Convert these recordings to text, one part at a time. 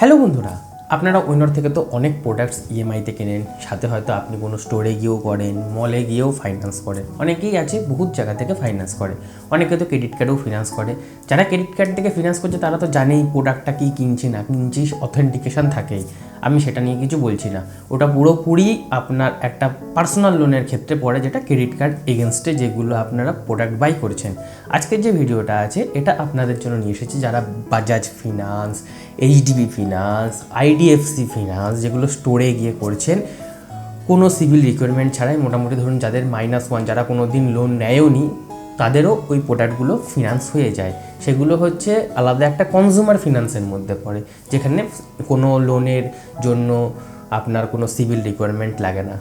Hello বন্ধুরা, আপনারা ওইনার থেকে তো অনেক প্রোডাক্টস ইএমআইতে কেনেন, সাথে হয়তো আপনি কোনো স্টোরে গিয়েও করেন, মলে গিয়েও ফাইন্যান্স করেন। অনেকেই আছে বহুত জায়গা থেকে ফাইন্যান্স করে, অনেকে তো ক্রেডিট কার্ডেও ফিনান্স করে। যারা ক্রেডিট কার্ড থেকে ফিনান্স করছে তারা তো জানেই প্রোডাক্টটা কী কিনছি না কিনছি, অথেন্টিকেশন থাকেই। আমি সেটা নিয়ে কিছু বলছি না, ওটা পুরোপুরি আপনার একটা পার্সোনাল লোনের ক্ষেত্রে পড়ে, যেটা ক্রেডিট কার্ড এগেনস্টে যেগুলো আপনারা প্রোডাক্ট বাই করছেন। আজকের যে ভিডিওটা আছে এটা আপনাদের জন্য নিয়ে এসেছি যারা Bajaj finance, HDB finance, IDFC finance যেগুলো স্টোরে গিয়ে করছেন কোনো সিভিল রিকোয়ারমেন্ট ছাড়াই। মোটামুটি ধরুন যাদের -1, যারা কোনো দিন লোন নেয়ওনি, তাদেরও ওই প্রোডাক্টগুলো ফিনান্স হয়ে যায়। সেগুলো হচ্ছে আলাদা একটা কনজিউমার ফিনান্সের মধ্যে পড়ে, যেখানে কোনো লোনের জন্য আপনার কোনো সিভিল রিকোয়ারমেন্ট লাগে না।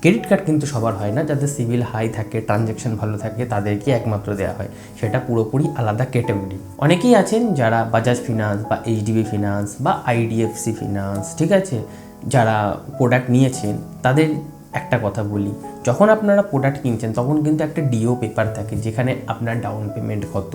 ক্রেডিট কার্ড কিন্তু সবার হয় না, যাদের সিভিল হাই থাকে, ট্রানজ্যাকশন ভালো থাকে, তাদেরকে একমাত্র দেওয়া হয়, সেটা পুরোপুরি আলাদা ক্যাটাগরি। অনেকেই আছেন যারা বাজাজ ফিনান্স বা এইচডিবি ফিনান্স বা আইডিএফসি ফিনান্স, ঠিক আছে, যারা প্রোডাক্ট নিয়েছেন তাদের একটা কথা বলি, যখন আপনারা প্রোডাক্ট কিনছেন তখন কিন্তু একটা ডিও পেপার থাকে, যেখানে আপনার ডাউন পেমেন্ট কত,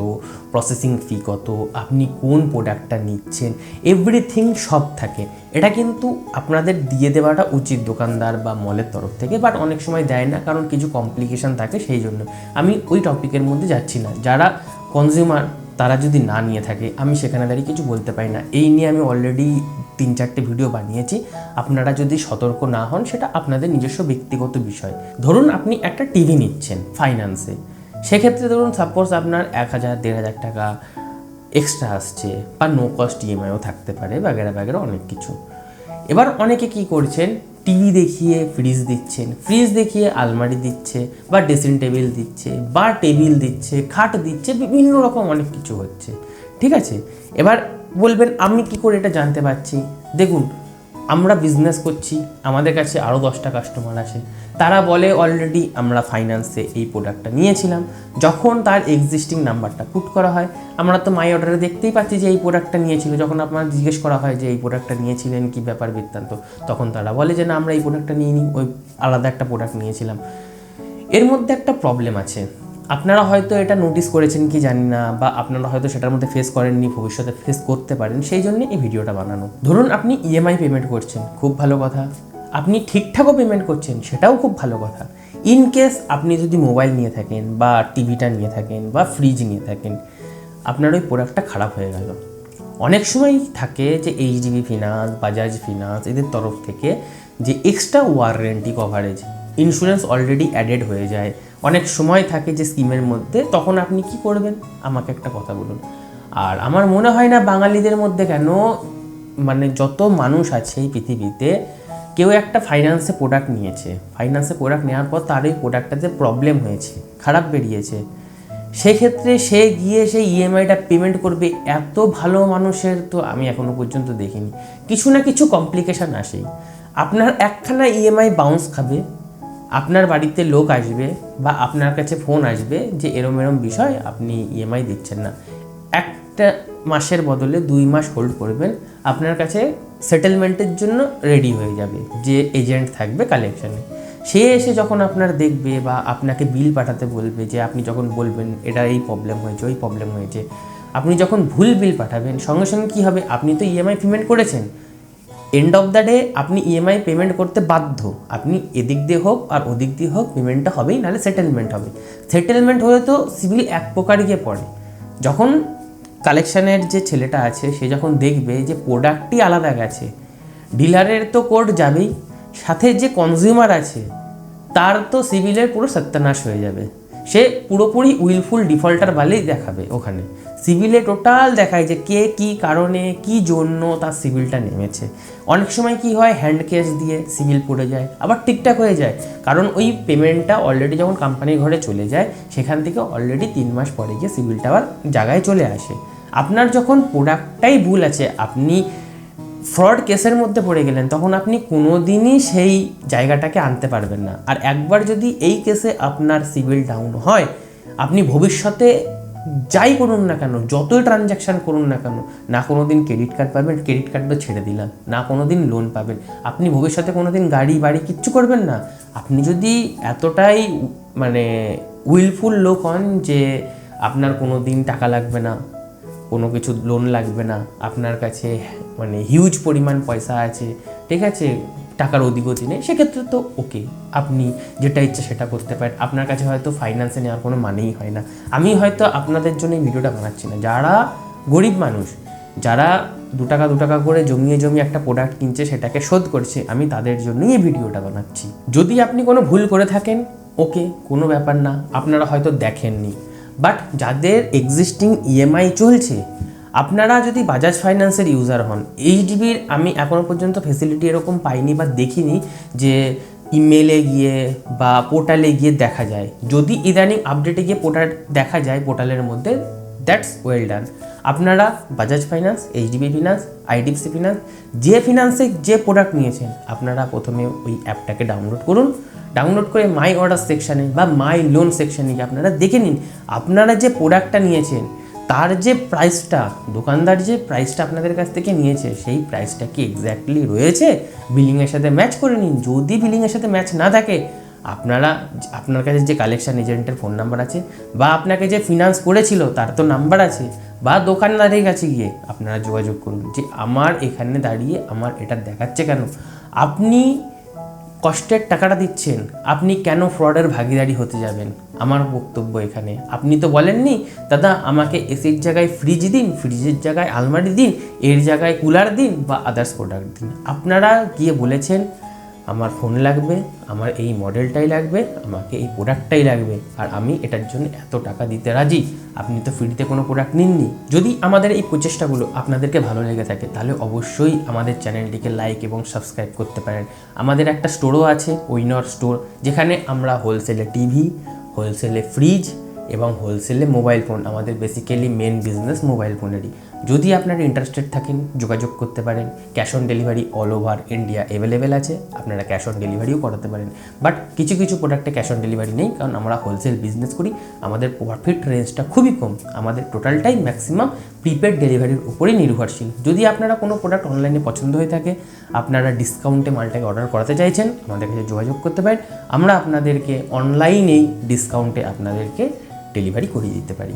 প্রসেসিং ফি কত, আপনি কোন প্রোডাক্টটা নিচ্ছেন, এভরিথিং সব থাকে। এটা কিন্তু আপনাদের দিয়ে দেওয়াটা উচিত দোকানদার বা মলের তরফ থেকে, বাট অনেক সময় দেয় না, কারণ কিছু কমপ্লিকেশান থাকে। সেই জন্য আমি ওই টপিকের মধ্যে যাচ্ছি না। যারা কনজিউমার তারা যদি না নিয়ে থাকে, আমি সেখানে দাঁড়িয়ে কিছু বলতে পারি না। এই নিয়ে আমি অলরেডি 3-4টে ভিডিও বানিয়েছি। আপনারা যদি সতর্ক না হন, সেটা আপনাদের নিজস্ব ব্যক্তিগত বিষয়। ধরুন আপনি একটা টিভি নিচ্ছেন ফাইন্যান্সে, সেক্ষেত্রে ধরুন সাপোজ আপনার 1,000-1,500 টাকা এক্সট্রা আসছে, বা নো কস্ট ইএমআইও থাকতে পারে, বাগেরা বাগেরা অনেক কিছু। এবার অনেকে কি করছেন, টিভি দেখিয়ে ফ্রিজ দিচ্ছেন, ফ্রিজ দেখিয়ে আলমারি দিচ্ছে, বা ড্রেসিং টেবিল দিচ্ছে, বা টেবিল দিচ্ছে, খাট দিচ্ছে, বিভিন্ন রকম অনেক কিছু হচ্ছে, ঠিক আছে। এবার বলবেন আমি কি করে এটা জানতে পারছি? দেখুন, আমরা বিজনেস করছি, আমাদের কাছে আরও 10টা কাস্টমার আসে, তারা বলে অলরেডি আমরা ফাইন্যান্সে এই প্রোডাক্টটা নিয়েছিলাম। যখন তার এক্সিস্টিং নাম্বারটা পুট করা হয়, আমরা তো মাই অর্ডারে দেখতেই পাচ্ছি যে এই প্রোডাক্টটা নিয়েছিল। যখন আপনার জিজ্ঞেস করা হয় যে এই প্রোডাক্টটা নিয়েছিলেন কি ব্যাপার বৃত্তান্ত, তখন তারা বলে যে না, আমরা এই প্রোডাক্টটা নিইনি, ওই আলাদা একটা প্রোডাক্ট নিয়েছিলাম। এর মধ্যে একটা প্রবলেম আছে, আপনারা হয়তো এটা নোটিস করেছেন কি জানি না, বা আপনারা হয়তো সেটার মধ্যে ফেস করেননি, ভবিষ্যতে ফেস করতে পারেন, সেই জন্য এই ভিডিওটা বানানো। ধরুন আপনি ইএমআই পেমেন্ট করছেন, খুব ভালো কথা। আপনি ঠিকঠাকও পেমেন্ট করছেন, সেটাও খুব ভালো কথা। ইন কেস আপনি যদি মোবাইল নিয়ে থাকেন, বা টিভিটা নিয়ে থাকেন, বা ফ্রিজ নিয়ে থাকেন, আপনার ওই প্রোডাক্টটা খারাপ হয়ে গেল, অনেক সময় থাকে যে এইচডিবি ফিনান্স, বাজাজ ফিনান্স এদের তরফ থেকে যে extra warranty coverage, insurance already added হয়ে যায়। অনেক সময় থাকে যে স্কিমের মধ্যে, তখন আপনি কি করবেন আমাকে একটা কথা বলুন। আর আমার মনে হয় না বাঙালিদের মধ্যে কেন, মানে যত মানুষ আছে এই পৃথিবীতে, কেউ একটা ফাইন্যান্সে প্রোডাক্ট নিয়েছে, ফাইন্যান্সে প্রোডাক্ট নেওয়ার পর তার এই প্রোডাক্টটাতে প্রবলেম হয়েছে, খারাপ বেরিয়েছে, সেক্ষেত্রে সে গিয়ে সেই ইএমআইটা পেমেন্ট করবে, এত ভালো মানুষের তো আমি এখনও পর্যন্ত দেখিনি। কিছু না কিছু কমপ্লিকেশান আসেই। আপনার একখানা ইএমআই বাউন্স খাবে, আপনার বাড়িতে লোক আসবে, বা আপনার কাছে ফোন আসবে যে এরম এরম বিষয়, আপনি ইএমআই দিচ্ছেন না। একটা মাসের বদলে 2 মাস হোল্ড করবেন, আপনার কাছে সেটেলমেন্টের জন্য রেডি হয়ে যাবে যে এজেন্ট থাকবে কালেকশানে। সে এসে যখন আপনার দেখবে বা আপনাকে বিল পাঠাতে বলবে, যে আপনি যখন বলবেন এটা এই প্রবলেম হয়েছে, ওই প্রবলেম হয়েছে, আপনি যখন ভুল বিল পাঠাবেন, সঙ্গে সঙ্গে কী হবে, আপনি তো ইএমআই পেমেন্ট করেছেন, এন্ড অফ দ্য ডে আপনি ইএমআই পেমেন্ট করতে বাধ্য। আপনি এদিক দিয়ে হোক আর ওদিক দিয়ে হোক পেমেন্টটা হবেই, নাহলে সেটেলমেন্ট হবে। সেটেলমেন্ট হলে তো সিভিল এক প্রকার গিয়ে পড়ে। যখন কালেকশানের যে ছেলেটা আছে, সে যখন দেখবে যে প্রোডাক্টই আলাদা গেছে, ডিলারের তো কোর্ট যাবেই, সাথে যে কনজিউমার আছে তার তো সিভিলের পুরো সত্যানাশ হয়ে যাবে। সে পুরোপুরি উইলফুল ডিফল্টার বলেই দেখাবে। ওখানে সিভিলে টোটাল দেখায় যে কে কী কারণে কী জন্য তার সিভিলটা নেমেছে। অনেক সময় কি হয়, হ্যান্ড ক্যাশ দিয়ে সিভিল পড়ে যায়, আবার ঠিকঠাক হয়ে যায়, কারণ ওই পেমেন্টটা অলরেডি যখন কোম্পানির ঘরে চলে যায়, সেখান থেকে অলরেডি 3 মাস পরে গিয়ে সিভিলটা আবার জায়গায় চলে আসে। আপনার যখন প্রোডাক্টটাই ভুল আছে, আপনি ফ্রড কেসের মধ্যে পড়ে গেলেন, তখন আপনি কোনো দিনই সেই জায়গাটাকে আনতে পারবেন না। আর একবার যদি এই কেসে আপনার সিভিল ডাউন হয়, আপনি ভবিষ্যতে যাই করুন না কেন, যতই ট্রানজ্যাকশান করুন না কেন, না কোনো দিন ক্রেডিট কার্ড পাবেন, ক্রেডিট কার্ড তো ছেড়ে দিলাম, না কোনো দিন লোন পাবেন, আপনি ভবিষ্যতে কোনো দিন গাড়ি বাড়ি কিচ্ছু করবেন না। আপনি যদি এতটাই মানে উইলফুল লোক হন যে আপনার কোনো দিন টাকা লাগবে না, কোনো কিছু লোন লাগবে না, আপনার কাছে মানে হিউজ পরিমাণ পয়সা আছে, ঠিক আছে, টাকার অধিগতি নেই, সেক্ষেত্রে তো ওকে, আপনি যেটা ইচ্ছে সেটা করতে পারেন। আপনার কাছে হয়তো ফাইন্যান্সে নেওয়ার কোনো মানেই হয় না। আমি হয়তো আপনাদের জন্য এই ভিডিওটা বানাচ্ছি না, যারা গরিব মানুষ, যারা 2 টাকা করে জমিয়ে একটা প্রোডাক্ট কিনছে, সেটাকে শোধ করছে, আমি তাদের জন্যই এই ভিডিওটা বানাচ্ছি। যদি আপনি কোনো ভুল করে থাকেন, ওকে, কোনো ব্যাপার না, আপনারা হয়তো দেখেননি। বাট যাদের এক্সিস্টিং ইএমআই চলছে, আপনারা যদি বাজাজ ফাইন্যান্সের ইউজার হন, এইচডিবির আমি এখনও পর্যন্ত ফেসিলিটি এরকম পাইনি বা দেখিনি যে ইমেলে গিয়ে বা পোর্টালে গিয়ে দেখা যায়। যদি ইদানিং আপডেটে গিয়ে পোর্টাল দেখা যায় পোর্টালের মধ্যে, দ্যাটস ওয়েল ডান। আপনারা Bajaj finance, HDB finance, IDFC finance, যে ফিনান্সে যে প্রোডাক্ট নিয়েছেন, আপনারা প্রথমে ওই অ্যাপটাকে ডাউনলোড করুন। ডাউনলোড করে মাই অর্ডার সেকশানে বা মাই লোন সেকশানে গিয়ে আপনারা দেখে নিন আপনারা যে প্রোডাক্টটা নিয়েছেন তার যে প্রাইসটা, দোকানদার যে প্রাইসটা আপনাদের কাছ থেকে নিয়েছে, সেই প্রাইসটা কি এক্স্যাক্টলি রয়েছে, বিলিংয়ের সাথে ম্যাচ করে নিন। যদি বিলিংয়ের সাথে ম্যাচ না থাকে, আপনার কাছে যে কালেকশন এজেন্টের ফোন নাম্বার আছে বা আপনাকে যে ফিনান্স করেছিল তার তো নাম্বার আছে, বা দোকানদারের কাছে গিয়ে আপনারা যোগাযোগ করুন যে আমার এখানে দাঁড়িয়ে আমার এটা দেখাচ্ছে কেন, আপনি কষ্টের টাকাটা দিচ্ছেন, আপনি কেন ফ্রডের ভাগিদারি হতে যাবেন? আমার বক্তব্য এখানে, আপনি তো বলেননি দাদা আমাকে এসির জায়গায় ফ্রিজ দিন, ফ্রিজের জায়গায় আলমারি দিন, এর জায়গায় কুলার দিন বা আদার্স প্রোডাক্ট দিন। আপনারা গিয়ে বলেছেন আমার ফোন লাগবে, আমার এই মডেলটাই লাগবে, আমাকে এই প্রোডাক্টটাই লাগবে, আর আমি এটার জন্য এত টাকা দিতে রাজি। আপনি তো ফ্রিতে কোনো প্রোডাক্ট নিননি। যদি আমাদের এই প্রচেষ্টাগুলো আপনাদেরকে ভালো লেগে থাকে, তাহলে অবশ্যই আমাদের চ্যানেলটিকে লাইক এবং সাবস্ক্রাইব করতে পারেন। আমাদের একটা স্টোরও আছে, উইনার স্টোর, যেখানে আমরা হোলসেলে টিভি, হোলসেলে ফ্রিজ এবং হোলসেলে মোবাইল ফোন, আমাদের বেসিক্যালি মেন বিজনেস মোবাইল ফোনেরই। যদি আপনারা ইন্টারেস্টেড থাকেন, যোগাযোগ করতে পারেন। Cash on delivery all over India available আছে, আপনারা ক্যাশ অন ডেলিভারিও করাতে পারেন। বাট কিছু কিছু প্রোডাক্টে ক্যাশ অন ডেলিভারি নেই, কারণ আমরা হোলসেল বিজনেস করি, আমাদের প্রফিট রেঞ্জটা খুবই কম, আমাদের টোটালটাই ম্যাক্সিমাম প্রিপেড ডেলিভারির উপরেই নির্ভরশীল। যদি আপনারা কোনো প্রোডাক্ট অনলাইনে পছন্দ হয়ে থাকে, আপনারা ডিসকাউন্টে মালটাকে অর্ডার করাতে চাইছেন, আমাদের কাছে যোগাযোগ করতে পারেন। আমরা আপনাদেরকে অনলাইনেই ডিসকাউন্টে আপনাদেরকে ডেলিভারি করিয়ে দিতে পারি।